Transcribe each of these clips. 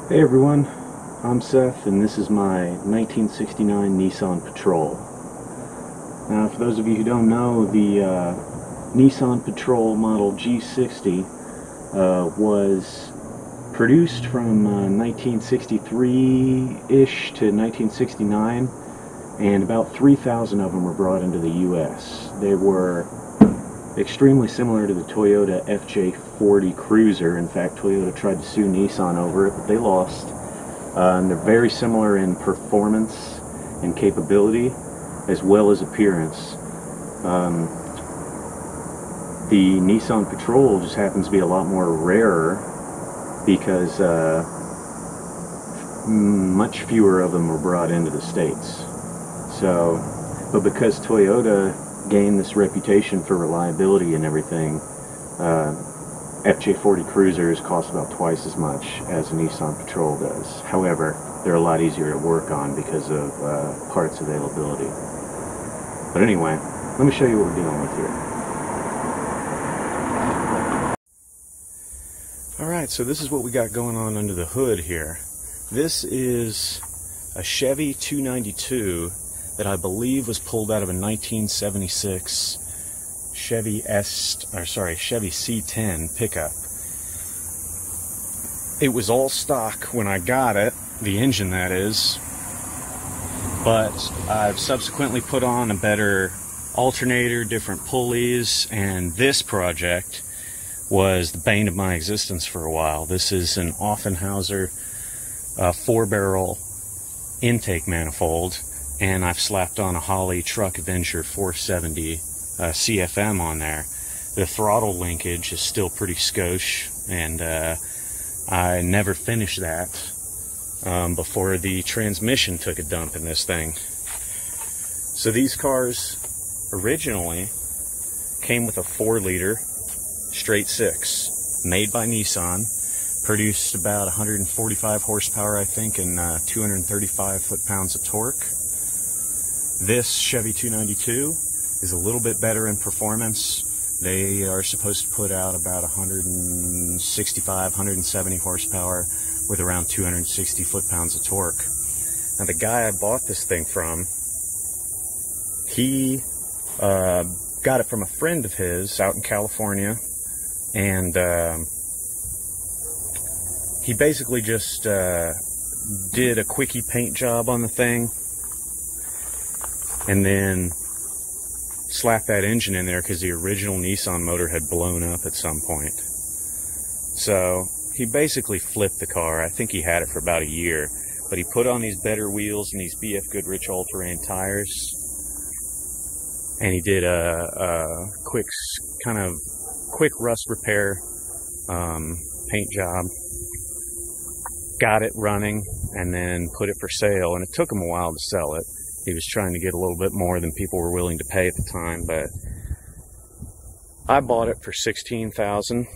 Hey everyone, I'm Seth and this is my 1969 Nissan Patrol. Now for those of you who don't know, the Nissan Patrol model G60 was produced from 1963-ish to 1969, and about 3,000 of them were brought into the US. They were extremely similar to the Toyota FJ40 Cruiser. In fact, Toyota tried to sue Nissan over it, but they lost. And they're very similar in performance and capability, as well as appearance. The Nissan Patrol just happens to be a lot more rarer because much fewer of them were brought into the States. But because Toyota gained this reputation for reliability and everything, FJ40 Cruisers cost about twice as much as a Nissan Patrol does. However, they're a lot easier to work on because of parts availability. But anyway, let me show you what we're dealing with here. Alright, so this is what we got going on under the hood here. This is a Chevy 292 that I believe was pulled out of a 1976 Chevy C10 pickup. It was all stock when I got it, the engine that is, but I've subsequently put on a better alternator, different pulleys, and this project was the bane of my existence for a while. This is an Offenhauser 4-barrel intake manifold, and I've slapped on a Holley Truck Adventure 470 CFM on there. The throttle linkage is still pretty skosh, and I never finished that before the transmission took a dump in this thing. So these cars originally came with a 4-liter straight 6, made by Nissan, produced about 145 horsepower, I think, and 235 foot-pounds of torque. This Chevy 292 is a little bit better in performance. They are supposed to put out about 165, 170 horsepower with around 260 foot-pounds of torque. Now the guy I bought this thing from, he got it from a friend of his out in California, and he basically just did a quickie paint job on the thing and then slapped that engine in there because the original Nissan motor had blown up at some point. So he basically flipped the car. I think he had it for about a year, but he put on these better wheels and these BF Goodrich all-terrain tires, and he did a quick rust repair paint job, got it running, and then put it for sale. And it took him a while to sell it. He was trying to get a little bit more than people were willing to pay at the time, but I bought it for $16,000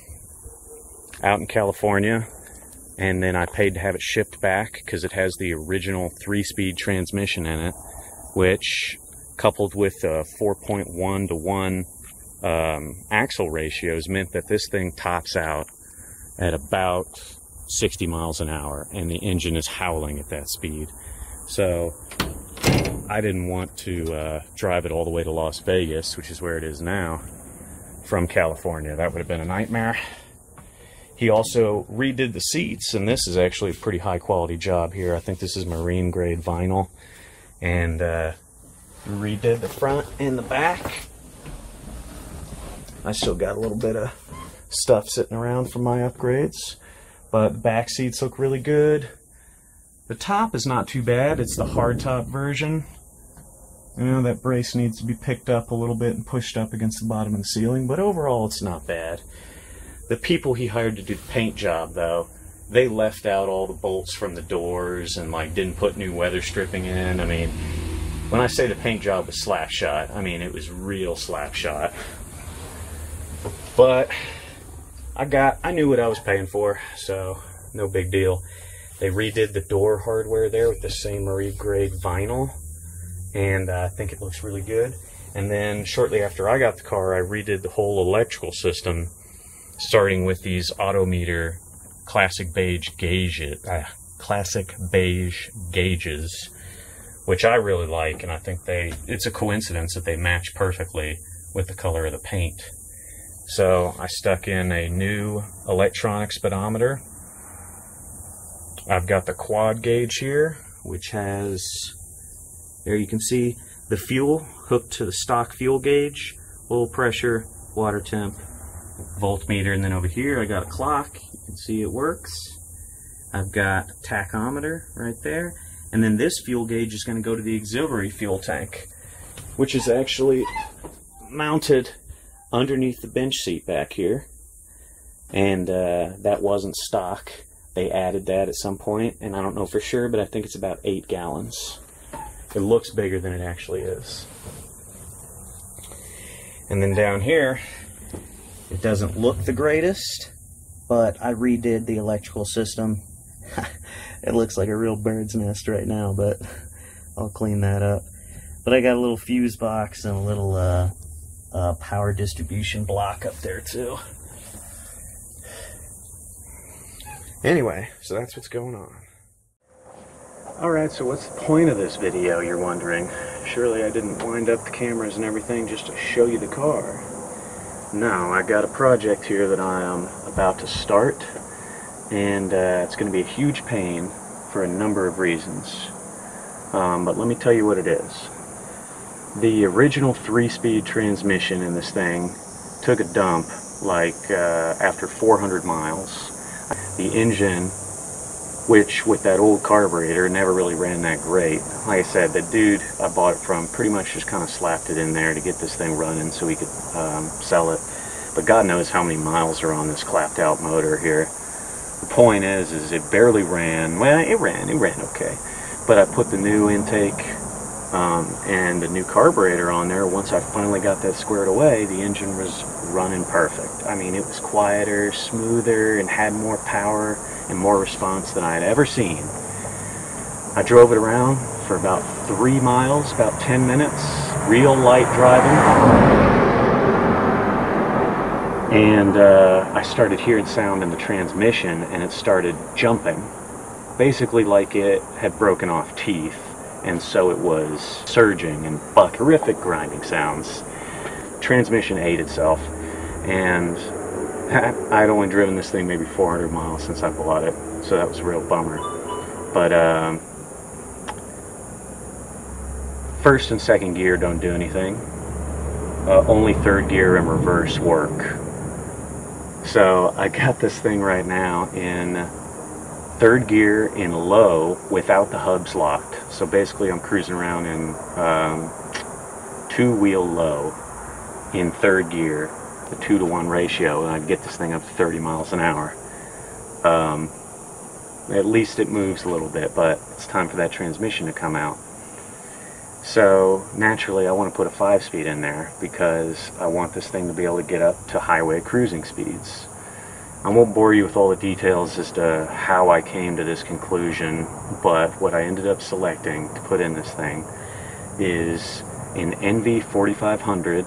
out in California, and then I paid to have it shipped back because it has the original 3-speed transmission in it, which, coupled with a 4.1 to 1 axle ratios, meant that this thing tops out at about 60 miles an hour, and the engine is howling at that speed. So I didn't want to drive it all the way to Las Vegas, which is where it is now, from California. That would have been a nightmare. He also redid the seats, and this is actually a pretty high quality job here. I think this is marine grade vinyl, and redid the front and the back. I still got a little bit of stuff sitting around from my upgrades, but the back seats look really good. The top is not too bad. It's the hardtop version. You know, that brace needs to be picked up a little bit and pushed up against the bottom of the ceiling, but overall it's not bad. The people he hired to do the paint job, though, they left out all the bolts from the doors and didn't put new weather stripping in. I mean, when I say the paint job was slap shot, I mean it was real slap shot. But I knew what I was paying for, so no big deal. They redid the door hardware there with the same marine grade vinyl, and I think it looks really good. And then shortly after I got the car, I redid the whole electrical system, starting with these Autometer classic beige classic beige gauges, which I really like, and I think it's a coincidence that they match perfectly with the color of the paint. So I stuck in a new electronic speedometer. I've got the quad gauge here, which has, there you can see the fuel hooked to the stock fuel gauge, oil pressure, water temp, voltmeter, and then over here I got a clock. You can see it works. I've got a tachometer right there, and then this fuel gauge is going to go to the auxiliary fuel tank, which is actually mounted underneath the bench seat back here, and that wasn't stock. They added that at some point, and I don't know for sure, but I think it's about 8 gallons. It looks bigger than it actually is. And then down here, it doesn't look the greatest, but I redid the electrical system. It looks like a real bird's nest right now, but I'll clean that up. But I got a little fuse box and a little power distribution block up there too. Anyway, so that's what's going on. Alright, so what's the point of this video, you're wondering? Surely I didn't wind up the cameras and everything just to show you the car. No, I got a project here that I am about to start, and it's going to be a huge pain for a number of reasons. But let me tell you what it is. The original 3-speed transmission in this thing took a dump like after 400 miles. The engine, which with that old carburetor never really ran that great. Like I said, the dude I bought it from pretty much just kind of slapped it in there to get this thing running so he could sell it. But God knows how many miles are on this clapped out motor here. The point is it barely ran. Well, it ran okay. But I put the new intake and the new carburetor on there. Once I finally got that squared away, the engine was running perfect. I mean, it was quieter, smoother, and had more power and more response than I had ever seen. I drove it around for about 3 miles, about 10 minutes, real light driving. And I started hearing sound in the transmission, and it started jumping. Basically like it had broken off teeth, and so it was surging and horrific grinding sounds. Transmission ate itself, and I'd only driven this thing maybe 400 miles since I bought it, so that was a real bummer. But first and second gear don't do anything. Only third gear and reverse work. So I got this thing right now in third gear in low without the hubs locked. So basically I'm cruising around in 2-wheel low in third gear, the 2-to-1 ratio, and I'd get this thing up to 30 miles an hour. At least it moves a little bit, but it's time for that transmission to come out. So naturally I want to put a 5-speed in there because I want this thing to be able to get up to highway cruising speeds. I won't bore you with all the details as to how I came to this conclusion, but what I ended up selecting to put in this thing is an NV 4500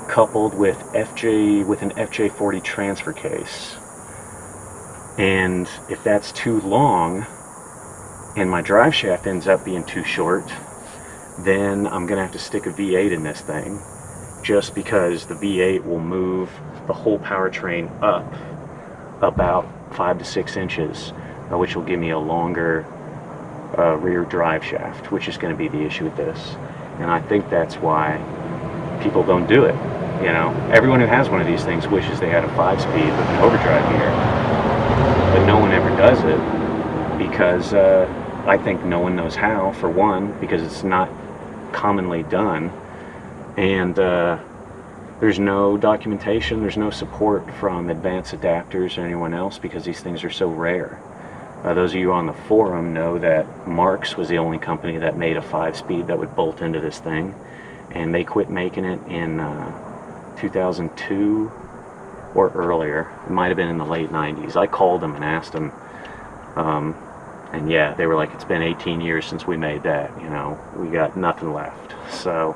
coupled with an FJ40 transfer case. And if that's too long and my drive shaft ends up being too short, then I'm going to have to stick a V8 in this thing, just because the V8 will move the whole powertrain up about 5 to 6 inches, which will give me a longer rear drive shaft, which is going to be the issue with this. And I think that's why people don't do it. You know, everyone who has one of these things wishes they had a 5-speed with an overdrive gear, but no one ever does it because I think no one knows how, for one, because it's not commonly done, and there's no documentation, there's no support from advanced adapters or anyone else because these things are so rare. Those of you on the forum know that Marx was the only company that made a 5-speed that would bolt into this thing, and they quit making it in 2002 or earlier. It might have been in the late 90s. I called them and asked them, and yeah, they were like, it's been 18 years since we made that, you know, we got nothing left. So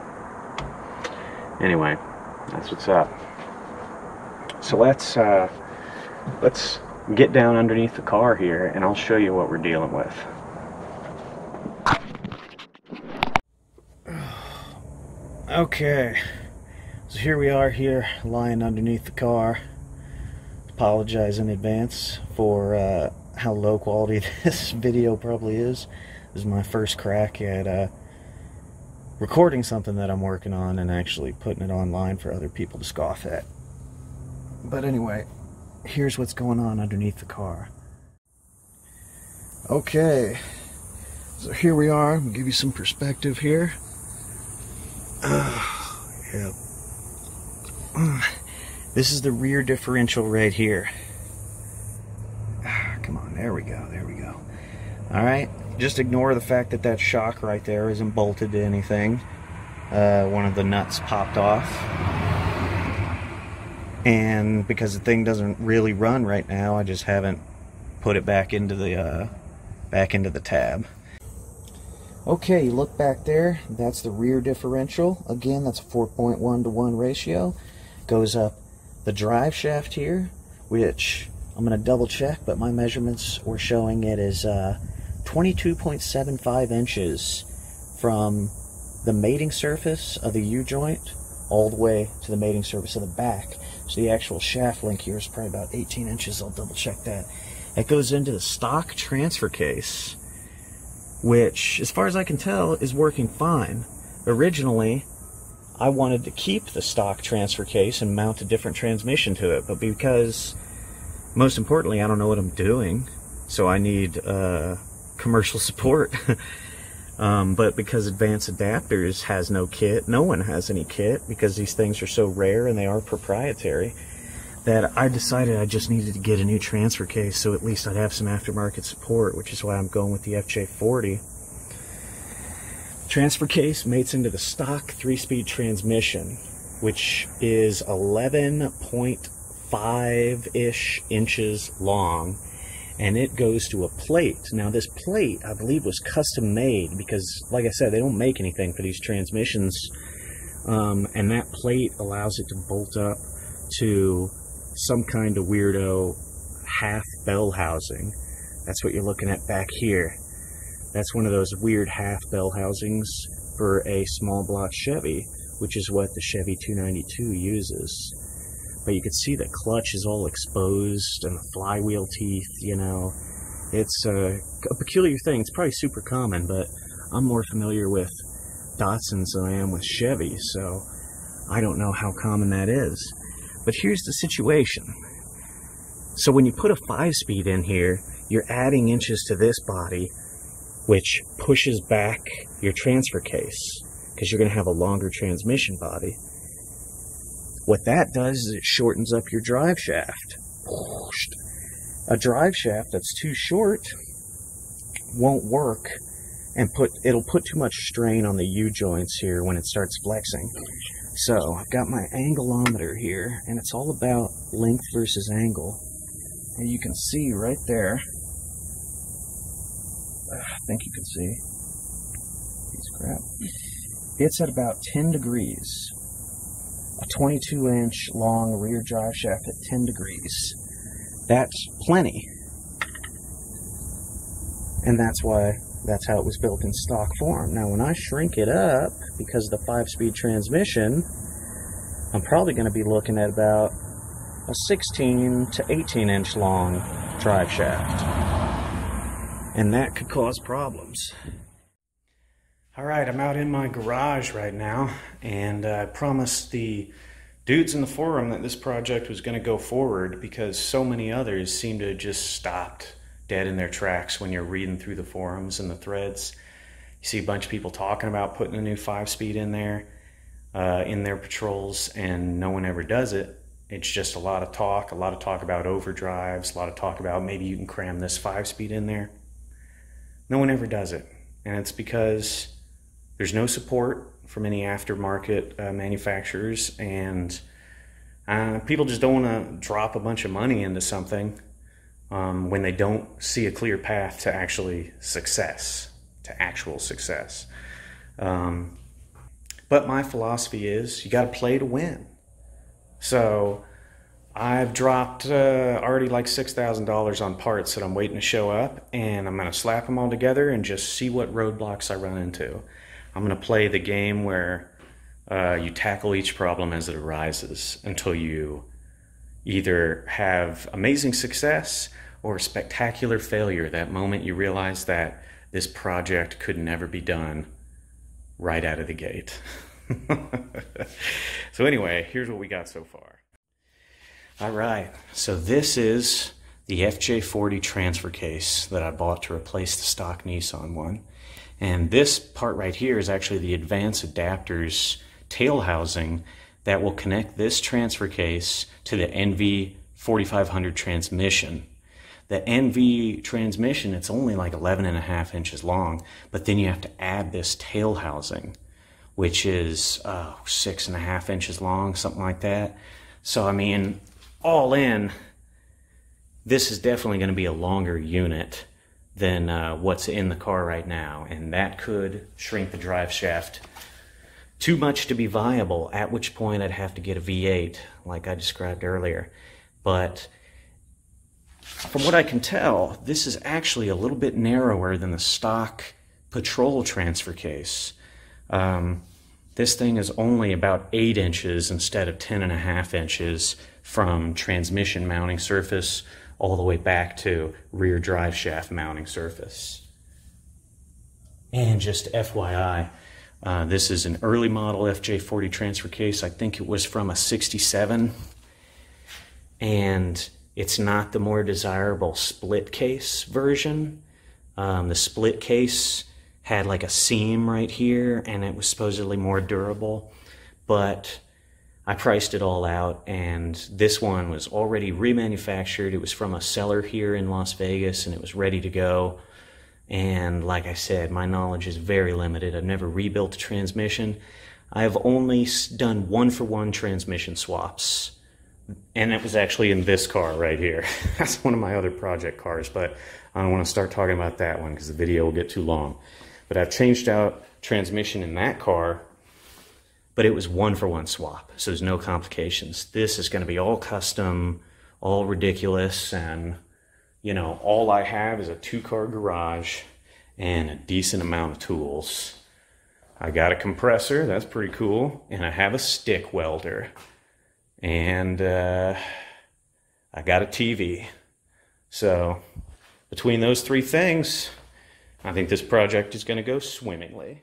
anyway, that's what's up. So let's get down underneath the car here and I'll show you what we're dealing with. Okay, so here we are here lying underneath the car. Apologize in advance for how low quality this video probably is. This is my first crack at recording something that I'm working on and actually putting it online for other people to scoff at. But anyway, here's what's going on underneath the car. Okay, so here we are. I'll give you some perspective here. Yeah. This is the rear differential right here. Come on, there we go, there we go. Alright, just ignore the fact that that shock right there isn't bolted to anything. One of the nuts popped off. And because the thing doesn't really run right now, I just haven't put it back into the tab. Okay, you look back there, that's the rear differential. Again, that's a 4.1 to 1 ratio. Goes up the drive shaft here, which I'm going to double check, but my measurements were showing it as 22.75 inches from the mating surface of the U-joint all the way to the mating surface of the back. So the actual shaft link here is probably about 18 inches. I'll double check that. It goes into the stock transfer case, which, as far as I can tell, is working fine. Originally, I wanted to keep the stock transfer case and mount a different transmission to it, but because, most importantly, I don't know what I'm doing, so I need commercial support. But because Advanced Adapters has no kit, no one has any kit, because these things are so rare and they are proprietary, that I decided I just needed to get a new transfer case so at least I'd have some aftermarket support, which is why I'm going with the FJ40. Transfer case mates into the stock 3-speed transmission, which is 11.5-ish inches long, and it goes to a plate. Now this plate, I believe, was custom made because, like I said, they don't make anything for these transmissions, and that plate allows it to bolt up to some kind of weirdo half bell housing. That's what you're looking at back here. That's one of those weird half bell housings for a small block Chevy, which is what the Chevy 292 uses. But you can see the clutch is all exposed and the flywheel teeth, you know. It's a peculiar thing. It's probably super common, but I'm more familiar with Datsuns than I am with Chevy, so I don't know how common that is. But here's the situation. So when you put a 5-speed in here, you're adding inches to this body, which pushes back your transfer case, because you're going to have a longer transmission body. What that does is it shortens up your drive shaft. A drive shaft that's too short won't work, and it'll put too much strain on the U-joints here when it starts flexing. So I've got my angelometer here, and it's all about length versus angle. And you can see right there, I think you can see, piece of crap, it's at about 10 degrees. A 22-inch long rear drive shaft at 10 degrees. That's plenty. And that's how it was built in stock form. Now when I shrink it up, because of the 5-speed transmission, I'm probably going to be looking at about a 16 to 18-inch long drive shaft. And that could cause problems. Alright, I'm out in my garage right now, and I promised the dudes in the forum that this project was going to go forward because so many others seem to have just stopped dead in their tracks when you're reading through the forums and the threads. You see a bunch of people talking about putting a new 5-speed in there, in their patrols, and no one ever does it. It's just a lot of talk about overdrives, a lot of talk about maybe you can cram this 5-speed in there. No one ever does it, and it's because there's no support from any aftermarket manufacturers, and people just don't want to drop a bunch of money into something when they don't see a clear path to actual success. But my philosophy is you got to play to win. So I've dropped already like $6,000 on parts that I'm waiting to show up, and I'm going to slap them all together and just see what roadblocks I run into. I'm going to play the game where you tackle each problem as it arises until you either have amazing success or spectacular failure, that moment you realize that this project could never be done right out of the gate. So anyway, here's what we got so far. All right, so this is the FJ40 transfer case that I bought to replace the stock Nissan one. And this part right here is actually the advanced adapters tail housing that will connect this transfer case to the NV4500 transmission. The NV transmission, it's only like 11.5 inches long, but then you have to add this tail housing, which is 6.5 inches long, something like that. So, I mean, all in, this is definitely going to be a longer unit than what's in the car right now, and that could shrink the drive shaft too much to be viable, at which point I'd have to get a V8 like I described earlier. But from what I can tell, this is actually a little bit narrower than the stock Patrol transfer case. This thing is only about 8 inches instead of 10.5 inches from transmission mounting surface all the way back to rear drive shaft mounting surface. And just FYI, this is an early model FJ40 transfer case. I think it was from a 67, and it's not the more desirable split case version. The split case had like a seam right here, and it was supposedly more durable, but I priced it all out, and this one was already remanufactured. It was from a seller here in Las Vegas, and it was ready to go. And like I said, my knowledge is very limited. I've never rebuilt a transmission. I've only done one-for-one transmission swaps, and it was actually in this car right here. That's one of my other project cars, but I don't want to start talking about that one because the video will get too long. But I've changed out transmission in that car, but it was one-for-one swap, so there's no complications. This is going to be all custom, all ridiculous, and, you know, all I have is a 2-car garage and a decent amount of tools. I got a compressor, that's pretty cool, and I have a stick welder, and I got a TV. So between those 3 things, I think this project is going to go swimmingly.